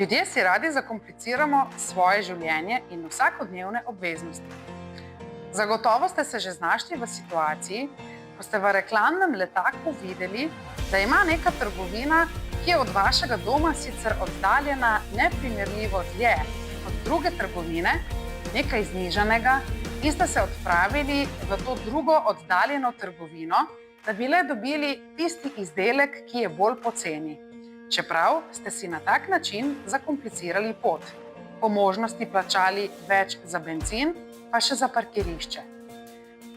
Ljudje si radi zakompliciramo svoje življenje in vsakodnevne obveznosti. Zagotovo ste se že znašli v situaciji, ko ste v reklamnem letaku videli, da ima neka trgovina, ki je od vašega doma sicer oddaljena neprimerljivo dlje od druge trgovine, nekaj znižanega, in ste se odpravili v to drugo oddaljeno trgovino, da bi le dobili tisti izdelek, ki je bolj poceni. Čeprav ste si na tak način zakomplicirali pot, po možnosti plačali več za bencin, pa še za parkirišče.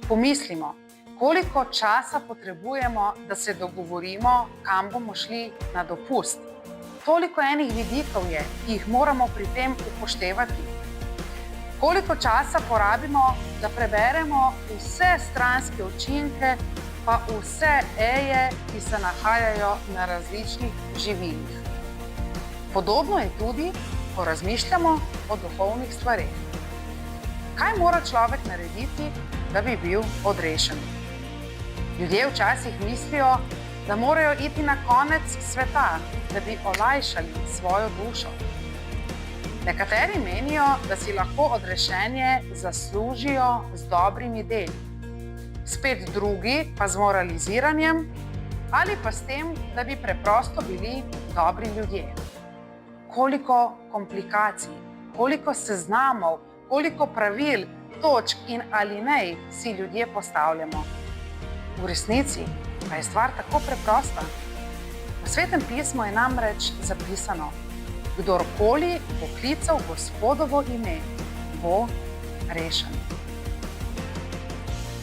Pomislimo, koliko časa potrebujemo, da se dogovorimo, kam bomo šli na dopust. Toliko enih vidikov je, ki jih moramo pri tem upoštevati. Koliko časa porabimo, da preberemo vse stranske učinke, pa vse eje, ki se nahajajo na različnih živilih. Podobno je tudi, ko razmišljamo o duhovnih stvareh. Kaj mora človek narediti, da bi bil odrešen? Ljudje včasih mislijo, da morajo iti na konec sveta, da bi olajšali svojo dušo. Nekateri menijo, da si lahko odrešenje zaslužijo z dobrimi deli. Spet drugi pa z moraliziranjem ali pa s tem, da bi preprosto bili dobri ljudje. Koliko komplikacij, koliko seznamov, koliko pravil, točk in alinej si ljudje postavljamo. V resnici pa je stvar tako preprosta. V Svetem pismu je namreč zapisano: kdorkoli bo klical Gospodovo ime, bo rešen.